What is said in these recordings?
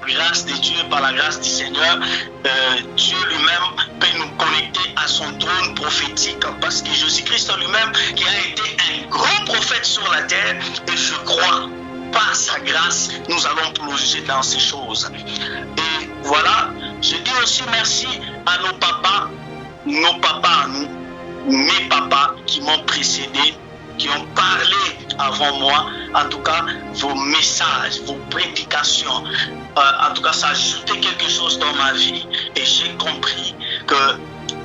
grâce de Dieu, par la grâce du Seigneur, Dieu lui-même peut nous connecter à son trône prophétique, parce que Jésus-Christ lui-même, qui a été un grand prophète sur la terre, et je crois, par sa grâce, nous allons plonger dans ces choses. Et voilà, je dis aussi merci à nos papas à nous, mes papas qui m'ont précédé, qui ont parlé avant moi. En tout cas, vos messages, vos prédications, en tout cas, ça a ajouté quelque chose dans ma vie. Et j'ai compris que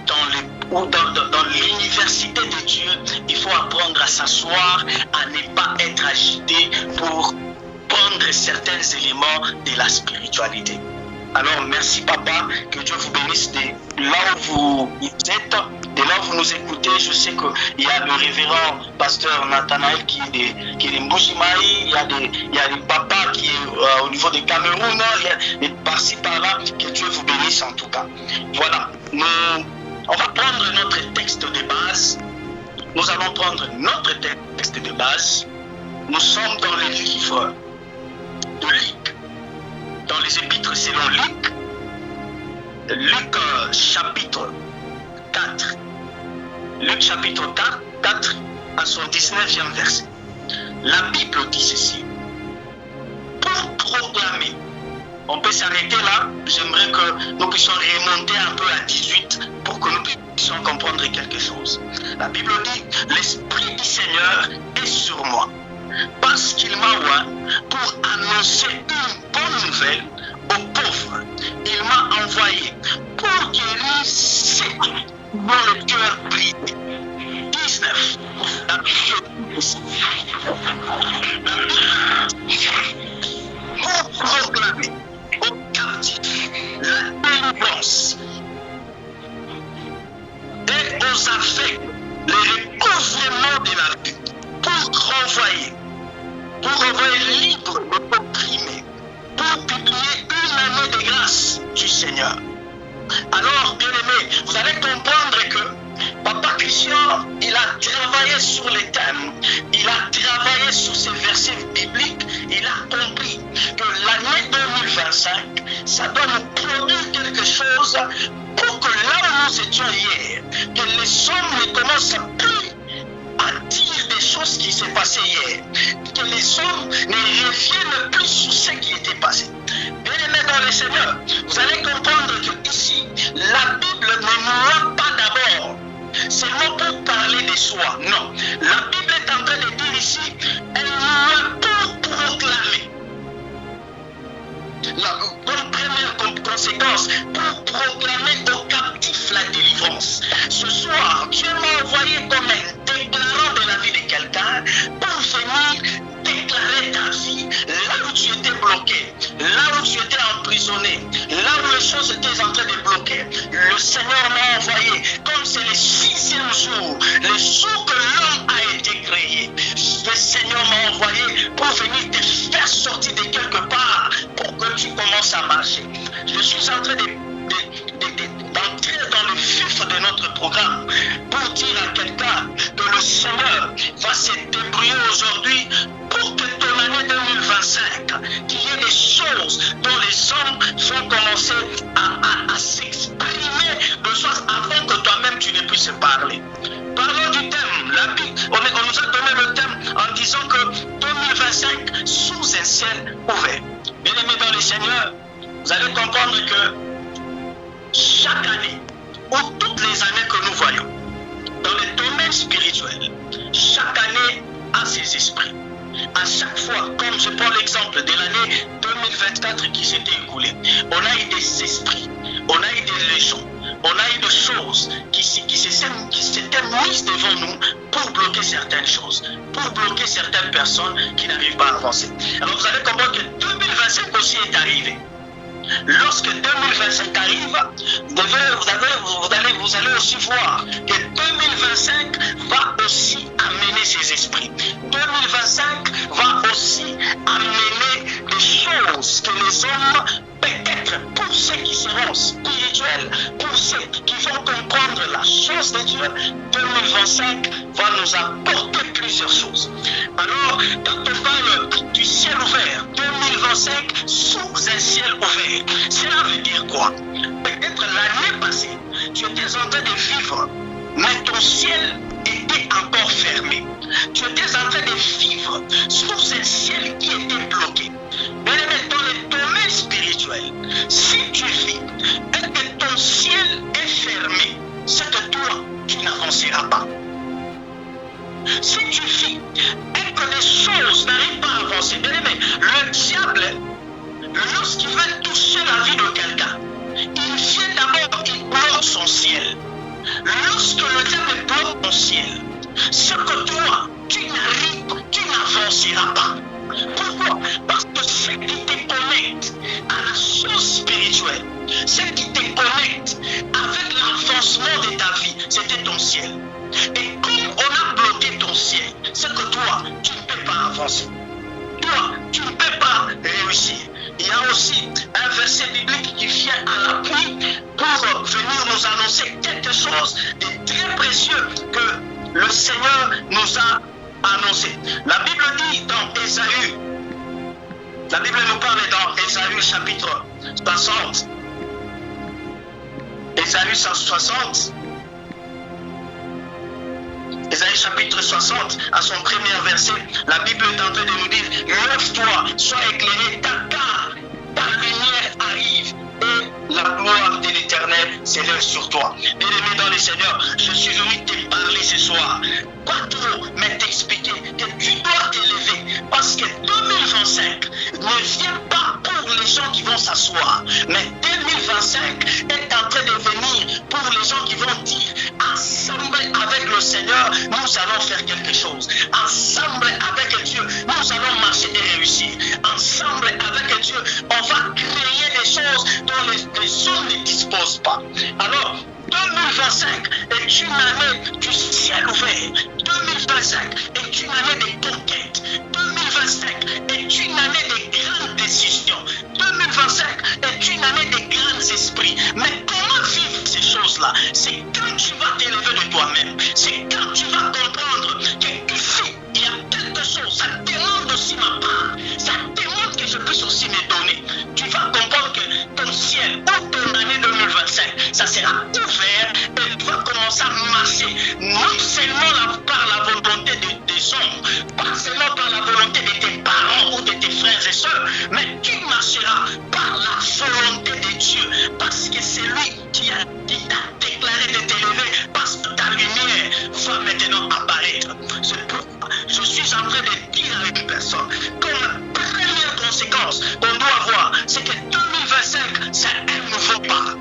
dans l'université de Dieu, il faut apprendre à s'asseoir, à ne pas être agité pour prendre certains éléments de la spiritualité. Alors, merci papa, que Dieu vous bénisse de là où vous êtes, de là où vous nous écoutez. Je sais qu'il y a le révérend pasteur Nathanaël qui est de Mbujimaï, il y a des papas qui est au niveau du Cameroun, il y a des par-ci par-là. Que Dieu vous bénisse en tout cas. Voilà, on va prendre notre texte de base. Nous allons prendre notre texte de base. Nous sommes dans le livre de Luc, dans les épîtres selon Luc chapitre 4. Luc chapitre 4 à son 19e verset. La Bible dit ceci. Pour proclamer, on peut s'arrêter là, j'aimerais que nous puissions remonter un peu à 18 pour que nous puissions comprendre quelque chose. La Bible dit, l'Esprit du Seigneur est sur moi, parce qu'il m'a oint pour annoncer une bonne nouvelle aux pauvres. Il m'a envoyé pour guérir ceux dont le cœur brise. 19. La Bible dit pour proclamer aux captifs la délivrance et aux aveugles le recouvrement de la vue, pour renvoyer libre les opprimés, pour publier une année de grâce du Seigneur. Alors, bien-aimés, vous allez comprendre que Papa Christian, il a travaillé sur les thèmes, il a travaillé sur ces versets bibliques, il a compris que l'année 2025, ça doit nous produire quelque chose pour que là où nous étions hier, que les hommes ne commencent plus à dire des choses qui s'est passées hier, que les hommes ne reviennent plus sur ce qui était passé. Bien-aimés dans le Seigneur, vous allez comprendre que ici, la Bible ne nous pas d'abord seulement pour parler de soi. Non, la Bible est en train de dire ici, elle nous pour proclamer. Comme première conséquence, pour proclamer aux captifs la délivrance. Ce soir, Dieu m'a envoyé comme un déclarant de la vie de quelqu'un pour venir déclarer ta vie là où tu étais bloqué, là où tu étais emprisonné, là où les choses étaient en train de bloquer. Le Seigneur m'a envoyé, comme c'est le 6e jour, le jour que l'homme a été créé. Le Seigneur m'a envoyé pour venir te faire sortir de quelque part pour que tu commences à marcher. Je suis en train d'entrer dans le vif de notre programme pour dire à quelqu'un que le Seigneur va se débrouiller aujourd'hui pour que ton année 2025, qu'il y ait des choses dont les hommes vont commencer à s'exprimer de sorte avant que toi-même tu ne puisses parler. Parlons du thème. La Bible, on nous a donné le thème en disant que 2025 sous un ciel ouvert. Bien-aimés dans le Seigneur, vous allez comprendre que chaque année, ou toutes les années que nous voyons, dans le domaine spirituel, chaque année a ses esprits. À chaque fois, comme je prends l'exemple de l'année 2024 qui s'était écoulée, on a eu des esprits, on a eu des légions, on a eu des choses qui s'étaient mises devant nous pour bloquer certaines choses, pour bloquer certaines personnes qui n'arrivent pas à avancer. Alors vous allez comprendre que 2025 aussi est arrivé. Lorsque 2025 arrive, vous allez aussi voir que 2025 va aussi amener ses esprits. 2025 va aussi amener des choses que les hommes peut-être pour ceux qui seront spirituels, pour ceux qui vont comprendre la chose de Dieu, 2025 va nous apporter plusieurs choses. Alors, quand on parle du ciel ouvert, 2025 sous un ciel ouvert, cela veut dire quoi? Peut-être l'année passée, tu étais en train de vivre, mais ton ciel était encore fermé. Tu étais en train de vivre sous un ciel qui était bloqué. Mais dans le domaine spirituel, si tu vis et que ton ciel est fermé, c'est que toi, tu n'avanceras pas. Si tu vis et que les choses n'arrivent pas à avancer, bien aimé, le diable, lorsqu'il veut toucher la vie de quelqu'un, il vient d'abord, il bloque son ciel. Lorsque le diable bloque ton ciel, c'est que toi, tu n'avanceras pas. Pourquoi? Parce que ce qui te connecte à la chose spirituelle, ce qui te connecte avec l'avancement de ta vie, c'était ton ciel. Et comme on a bloqué ton ciel, c'est que toi, tu ne peux pas avancer. Toi, tu ne peux pas réussir. Il y a aussi un verset biblique qui vient à l'appui pour venir nous annoncer quelque chose de très précieux que le Seigneur nous a annoncé. La Bible dit dans Ésaü, la Bible nous parle dans Ésaü chapitre 60. Ésaü 160. Ésaïe chapitre 60, à son premier verset, la Bible est en train de nous dire: lève-toi, sois éclairé, car ta lumière arrive et la gloire de l'Éternel s'élève sur toi. Bien-aimé dans le Seigneur, je suis venu te parler ce soir. Pas trop, mais t'expliquer que tu dois t'élever parce que 2025 ne vient pas pour les gens qui vont s'asseoir, mais 2025 est en train de venir pour les gens qui vont dire: ensemble avec le Seigneur, nous allons faire quelque chose. Ensemble avec Dieu, nous allons marcher et réussir. Ensemble avec Dieu, on va créer des choses dont les hommes ne disposent pas. Alors, 2025 est une année du ciel ouvert. 2025 est une année de conquête. 2025 est une année de grandes décisions. 2025 est une année de grands esprits. Mais comment vivre ces choses-là? C'est quand tu vas t'élever de toi-même. C'est quand tu vas comprendre que ici, il y a quelque chose. Ça demande aussi ma part. Ça demande que je puisse aussi me donner. Tu vas comprendre que ton ciel ou ton année 2025, ça sera ouvert et tu vas commencer à marcher non seulement par la volonté des hommes, pas seulement par la volonté de tes parents ou de tes frères et sœurs, mais tu marcheras par la volonté de Dieu, parce que c'est lui qui t'a déclaré de t'élever, parce que ta lumière va maintenant apparaître. C'est pourquoi je suis en train de dire à une personne, comme première conséquence qu'on doit avoir, c'est que 2025, c'est un nouveau pas.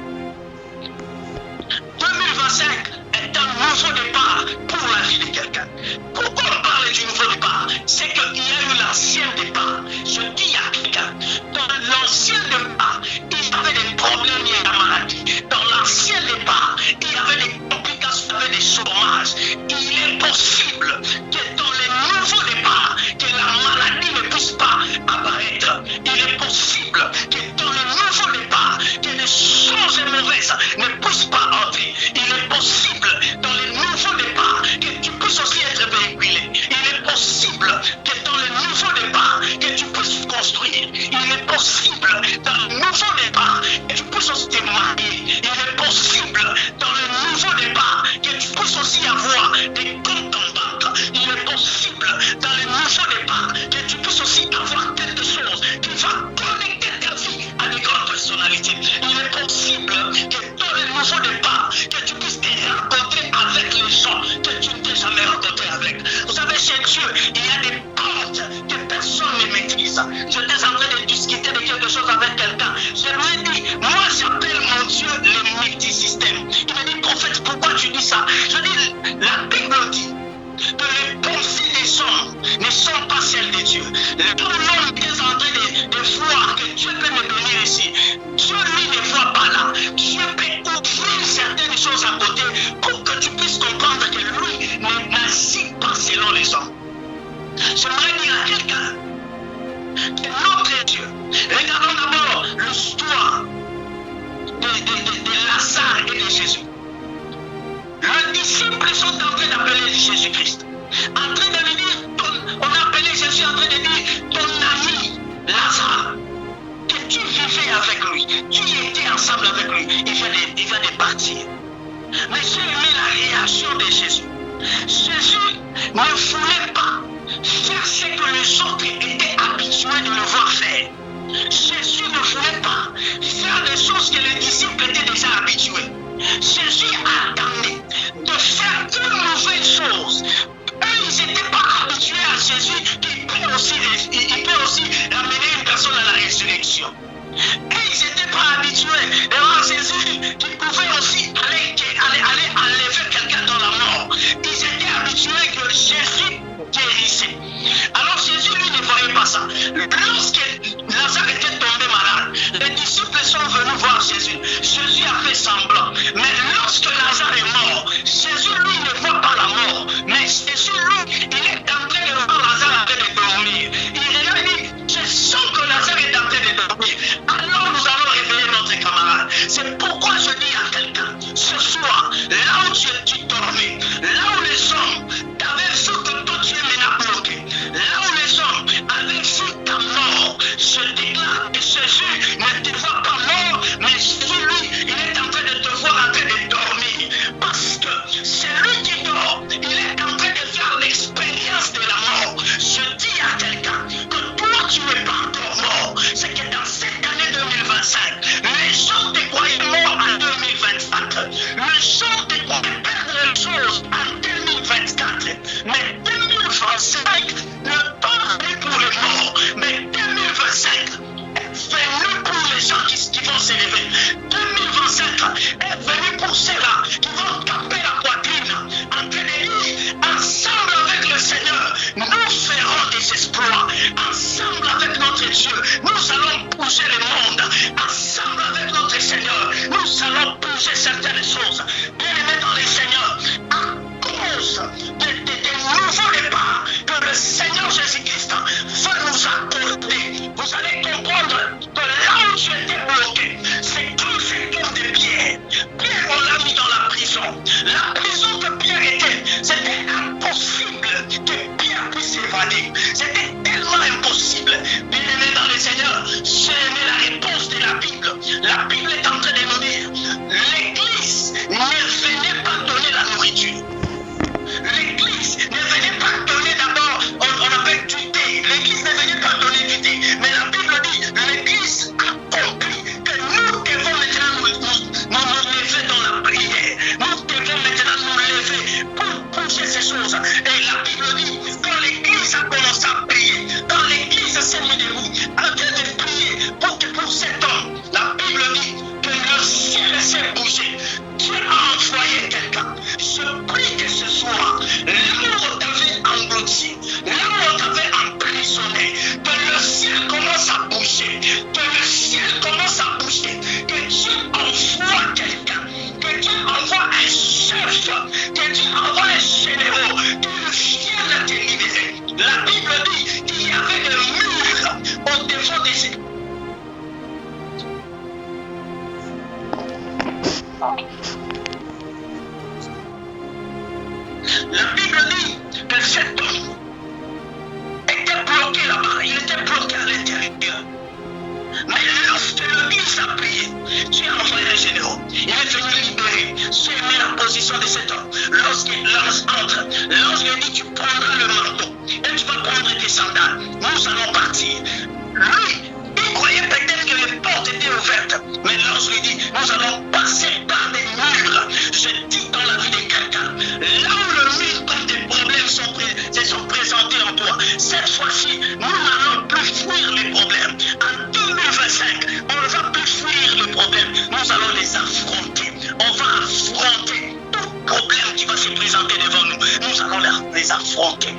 2025 est un nouveau départ pour la vie de quelqu'un. Pourquoi on parle du nouveau départ? C'est qu'il y a eu l'ancien départ. Je dis à quelqu'un, dans l'ancien départ, il y avait des problèmes liés à la maladie. Dans l'ancien départ, il y avait des complications, il y avait des chômages. Il est possible que dans le nouveau départ, que la maladie ne puisse pas apparaître. Il est possible que dans le nouveau départ, que les choses mauvaises ne puissent pas entrer. Il est possible dans le nouveau départ que tu puisses aussi être véhiculé. Il est possible que dans le nouveau départ que tu puisses construire. Il est possible dans le nouveau départ que tu puisses aussi te marier. Il est possible dans le nouveau départ que tu puisses aussi avoir des comptes en banque. Il est possible dans le nouveau départ que tu puisses aussi avoir quelque chose qui va connecter ta vie à des grandes personnalités. Il est possible que dans le nouveau départ que tu puisses te rencontrer avec les gens que tu ne t'es jamais rencontré avec. Vous savez, chez Dieu, il y a des portes que personne ne maîtrise. J'étais en train de discuter de quelque chose avec quelqu'un. Je lui ai dit, moi j'appelle mon Dieu le multisystème. Il me dit, prophète, pourquoi tu dis ça? Je dis, la Bible dit que les pensées des hommes ne sont pas celles de Dieu. Tout le monde est en train de voir que Dieu peut me bénir ici. Dieu, lui, ne voit pas là. Dieu peut ouvrir certaines choses à côté pour que tu puisses comprendre que lui n'agit pas selon les hommes. J'aimerais dire à quelqu'un que notre Dieu, regardons d'abord l'histoire avec lui, tu étais ensemble avec lui, il vient de partir. Mais j'ai aimé la réaction de Jésus. Jésus ne voulait pas faire ce que les autres étaient habitués de le voir faire. Jésus ne voulait pas faire des choses que les disciples étaient déjà habitués. Jésus attendait de faire une nouvelle chose. Eux, ils n'étaient pas habitués à Jésus qui peut aussi amener une personne à la résurrection. Et ils n'étaient pas habitués à voir Jésus qui pouvait aussi aller enlever quelqu'un dans la mort. Ils étaient habitués que Jésus guérissait. Alors Jésus, lui, ne voyait pas ça. Lorsque Lazare était tombé malade, les disciples sont venus voir Jésus. Jésus a fait semblant. Mais lorsque Lazare est mort, Jésus, lui, ne voit pas la mort. Mais Jésus, lui, il est en train de voir Lazare en train de dormir. Il regarde et dit, je sens que Lazare est en train de dormir. Alors nous allons réveiller notre camarade. C'est pourquoi je dis à quelqu'un, ce soir, là où tu dormais, là où les hommes t'avaient vu que toi tu es maintenant bloqué, là où les hommes avaient vu ta mort, je déclare que Jésus ne te voit pas mort, mais Jésus, lui, il est en train de te voir en train de dormir. Parce que celui qui dort, il est en train de faire l'expérience de la mort. Je dis à quelqu'un que toi tu n'es pas encore mort. C'est que dans cette année 2025, les gens te croyaient mort en 2024. Les gens te croyaient perdre les choses en 2024. Mais 2025 ne pas venu pour les morts, mais 2025 est venu pour les gens qui vont s'élever. 2025 est venu pour ceux-là qui vont taper la poitrine en train de dire, ensemble avec le Seigneur, nous ferons des exploits. Ensemble avec notre Dieu, nous allons bouger le monde. Ensemble avec notre Seigneur, nous allons bouger certaines choses. Bien-aimés dans les Seigneurs, à cause des nouveaux départs que le Seigneur Jésus-Christ va nous accorder, vous allez comprendre que là où tu étais bloqué, c'est tout ce tour de Pierre. Pierre, on l'a mis dans la prison. La prison que Pierre était, c'était impossible que Pierre puisse s'évader. C'était tellement impossible. Bien-aimés dans les Seigneurs, j'ai aimé la réponse de la Bible. La Bible est en train de nous dire, l'Église ne venait pas donner la nourriture. L'Église ne venait pas donner d'abord, on appelle du thé. L'Église ne venait pas donner du thé. Mais la Bible dit, l'Église a compris que nous devons maintenant nous lever dans la prière. Nous devons maintenant nous lever pour bouger ces choses. Et la Bible dit, quand l'Église a commencé à prier, quand l'Église s'est mise debout, en train de prier pour cet homme, la Bible dit que le ciel s'est bougé. Dieu a envoyé quelqu'un. Je prie que ce soir, là où on t'avait englouti, là où on t'avait emprisonné, que le ciel commence à bouger, que le ciel commence à bouger, que Dieu envoie quelqu'un, que Dieu envoie un chef, que Dieu envoie un généraux, que vienne te libérer. La Bible dit qu'il y avait des murs au devant des églises. La Bible dit que cet homme était bloqué là-bas, il était bloqué à l'intérieur. Mais lorsque l'Église a prié, Dieu a envoyé un général. Il est venu libérer. Dieu met la position de cet homme. Lorsque l'ange entre, l'ange lui dit, tu prendras le manteau et tu vas prendre tes sandales. Nous allons partir. Lui, il croyait peut-être que les portes étaient ouvertes. Mais l'ange lui dit, nous allons passer par des murs. Je dis dans la vie de quelqu'un, là où le mur comme des problèmes se sont présentés en toi, cette fois-ci, nous n'allons plus fuir les problèmes. En 2025, on ne va plus fuir les problèmes. Nous allons les affronter. On va affronter tout problème qui va se présenter devant nous. Nous allons les affronter.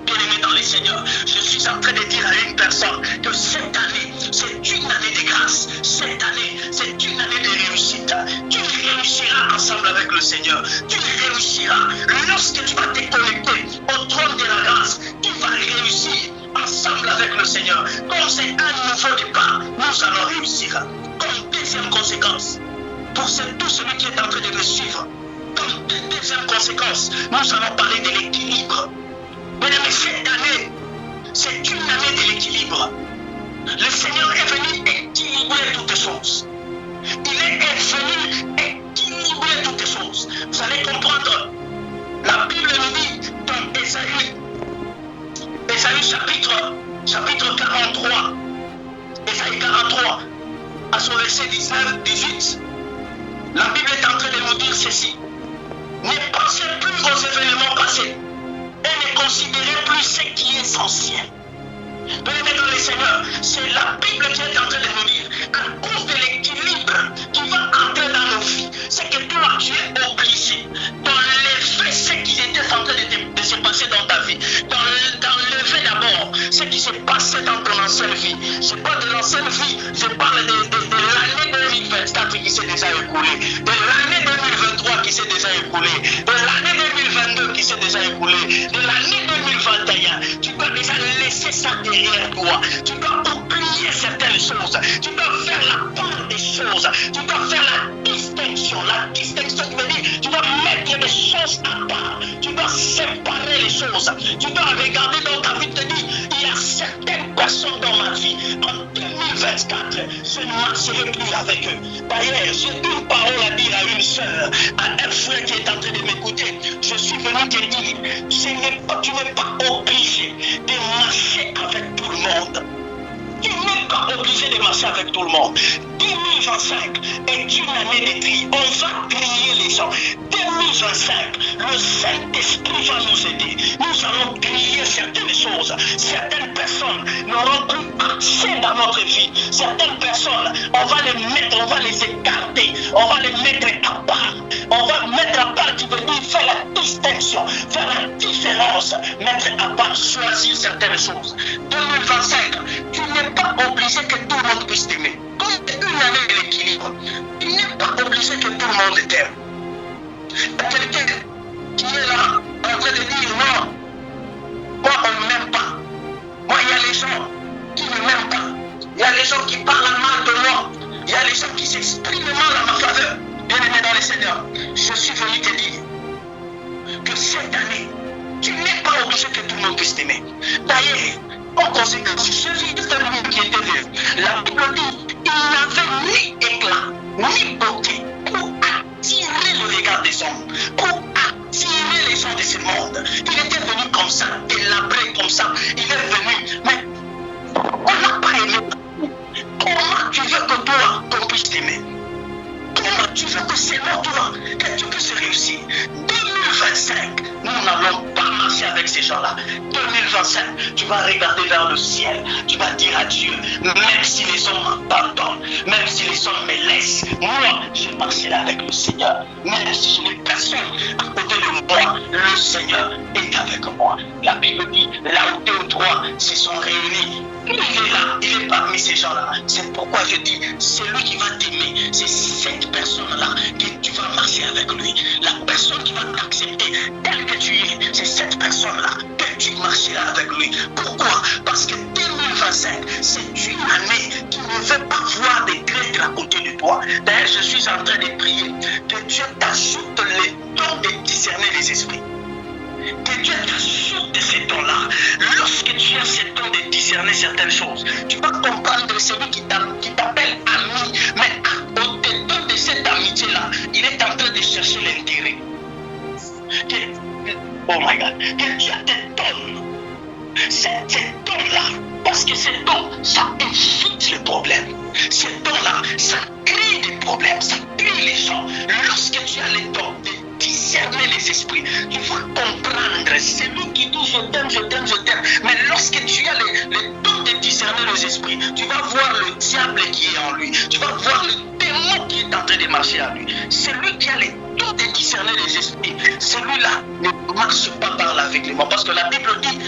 Bien-aimés dans les Seigneurs, je suis en train de dire à une personne que cette année, c'est une année de grâce. Cette année, c'est une année de réussite. Tu réussiras ensemble avec le Seigneur. Tu réussiras. Lorsque tu vas te connecter au trône de la grâce, tu vas réussir ensemble avec le Seigneur. Comme c'est un nouveau départ, nous allons réussir. Comme deuxième conséquence, pour tout celui qui est en train de me suivre, comme deuxième conséquence, nous allons parler de l'équilibre. Mais cette année, c'est une année de l'équilibre. Le Seigneur est venu équilibrer toutes choses. Il est venu équilibrer toutes choses. Vous allez comprendre. La Bible nous dit dans Ésaïe chapitre 43, Ésaïe 43, à son verset 19, 18, la Bible est en train de nous dire ceci. Ne pensez plus aux événements passés et ne considérez plus ce qui est essentiel. Bien-aimés dans le Seigneur, c'est la Bible qui est en train de nous dire, à cause de l'équilibre qui va entrer dans nos vies, c'est que toi tu es obligé d'enlever ce qui était en train de se passer dans ta vie, d'enlever d'abord ce qui s'est passé dans ton ancienne vie. Je parle de l'ancienne vie, je parle de l'année 2024 qui s'est déjà écoulée, de l'année 2023 qui s'est déjà écoulée, de l'année 2022 qui s'est déjà écoulée, de l'année 2021. Tu dois déjà laisser ça derrière toi. Tu dois oublier certaines choses. Tu dois faire la part des choses. Tu dois faire la distinction. La distinction qui veut dire, tu dois mettre les choses à part. Tu dois séparer les choses. Tu dois regarder dans ta vie et te dire, il y a certaines personnes dans ma vie. En 2024, je ne marcherai plus avec eux. D'ailleurs, j'ai une parole à dire à une soeur, à un frère qui est en train de m'écouter. Je suis venu te dire, tu n'es pas obligé de marcher avec tout le monde. Tu n'es pas obligé de marcher avec tout le monde. 2025 est une année de tri. On va trier les gens. 2025, le Saint-Esprit va nous aider. Nous allons trier certaines choses. Certaines personnes n'auront plus accès dans notre vie. Certaines personnes, on va les mettre, on va les écarter. On va les mettre à part. On va mettre à part qui veut dire faire la distinction, faire la différence, mettre à part, choisir certaines choses. 2025, tu n'es pas obligé que tout le monde puisse t'aimer. Comme une année de l'équilibre, tu n'es pas obligé que tout le monde t'aime. Il y a quelqu'un qui est là en train de dire non, moi on ne m'aime pas. Moi il y a les gens qui ne m'aiment pas. Il y a les gens qui parlent mal de moi. Il y a les gens qui s'expriment mal en ma faveur. Bien-aimé dans le Seigneur, je suis venu te dire que cette année, tu n'es pas obligé que tout le monde puisse t'aimer. D'ailleurs, en conséquence, je vis de celui qui était vieux. La Bible dit, il n'avait ni éclat, ni beauté pour attirer le regard des hommes, pour attirer les gens de ce monde. Il était venu comme ça, élaboré comme ça. Il est venu, mais on n'a pas aimé. Comment tu veux que toi, qu'on puisse t'aimer? Comment tu veux que c'est là, toi, que tu puisses réussir? 2025, nous n'allons pas marcher avec ces gens-là. 2025, tu vas regarder vers le ciel. Tu vas dire à Dieu, même si les hommes m'abandonnent, même si les hommes me laissent, moi, je marcherai avec le Seigneur. Même si je n'ai personne à côté de moi, le Seigneur est avec moi. La Bible dit, là où deux ou trois se sont réunis, il est là, il est parmi ces gens-là. C'est pourquoi je dis, c'est lui qui va t'aimer. C'est cette personne-là que tu vas marcher avec lui. La personne qui va t'accepter tel que tu es, c'est cette personne-là que tu marcheras avec lui. Pourquoi? Parce que 2025, c'est une année qui ne veut pas voir des grecs à côté de toi. D'ailleurs, je suis en train de prier que Dieu t'ajoute les dons de discerner les esprits. Que Dieu t'ajoute ces dons-là. Lorsque tu as ces dons de discerner certaines choses, tu vas comprendre celui qui t'appelle ami, mais au-dedans de cette amitié-là, il est en train de chercher l'intérêt. Oh my God, que Dieu te donne ces dons-là, parce que ces dons, ça évite les problèmes. Ces dons-là, ça crée des problèmes, ça crée les gens. Lorsque tu as les dons de discerner les esprits, tu vas comprendre. C'est lui qui dit je t'aime, je t'aime, je t'aime. Mais lorsque tu as les dons de discerner les esprits, tu vas voir le diable qui est en lui. Tu vas voir le démon qui est en train de marcher à lui. Celui qui a les dons de discerner les esprits, celui-là ne marche pas par l'aveuglement. Parce que la Bible dit,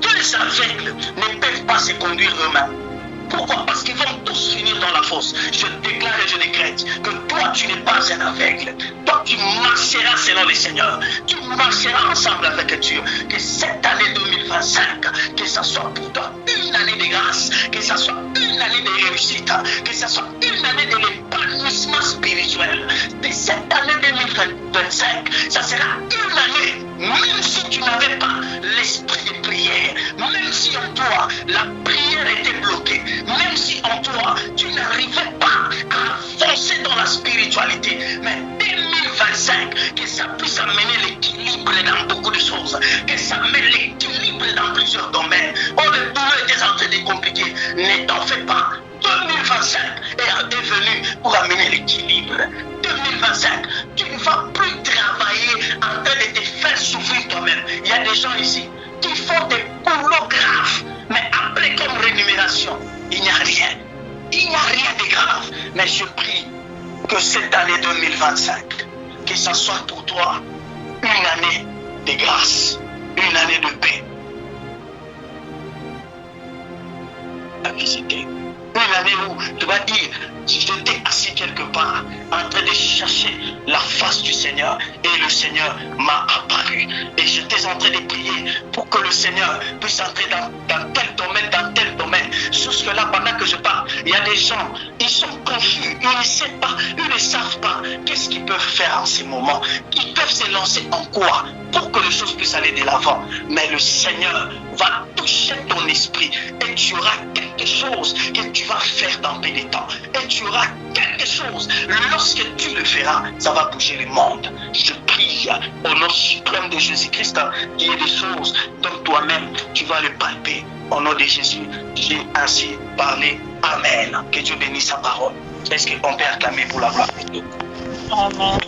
deux aveugles ne peuvent pas se conduire eux-mêmes. Pourquoi? Parce qu'ils vont tous finir dans la fosse. Je déclare et je décrète que toi, tu n'es pas un aveugle. Toi, tu marcheras selon le Seigneur. Tu marcheras ensemble avec Dieu. Que cette année 2025, que ça soit pour toi une année de grâce, que ça soit une année de réussite, que ça soit une année de l'épanouissement spirituel. Que cette année 2025, ça sera une année, même si tu n'avais pas l'esprit de prière, même si en toi, la prière était bloquée, même spiritualité. Mais 2025, que ça puisse amener l'équilibre dans beaucoup de choses, que ça amène l'équilibre dans plusieurs domaines. Oh, le boulot était en train de compliquer. Ne t'en fais pas. 2025 est venu pour amener l'équilibre. 2025, tu ne vas plus travailler en train de te faire souffrir toi-même. Il y a des gens ici qui font des boulots graves, mais après comme rémunération, il n'y a rien. Il n'y a rien de grave. Mais je prie que cette année 2025, que ce soit pour toi une année de grâce, une année de paix à visiter. Une année où tu vas dire, j'étais assis quelque part en train de chercher la face du Seigneur et le Seigneur m'a apparu. Et j'étais en train de prier pour que le Seigneur puisse entrer dans tel domaine, dans tel domaine. Jusque-là, pendant que je parle, il y a des gens, ils sont confus, ils ne savent pas, ils ne savent pas qu'est-ce qu'ils peuvent faire en ces moments. Ils peuvent se lancer en quoi pour que les choses puissent aller de l'avant. Mais le Seigneur va toucher ton esprit et tu auras quelque chose que tu vas faire dans peu de temps. Et tu auras quelque chose. Lorsque tu le feras, ça va bouger le monde. Je prie au nom suprême de Jésus-Christ qu'il y ait des choses dont toi-même tu vas le palper. Au nom de Jésus, j'ai ainsi parlé. Amen. Que Dieu bénisse sa parole. Est-ce qu'on peut acclamer pour la gloire de Dieu? Amen.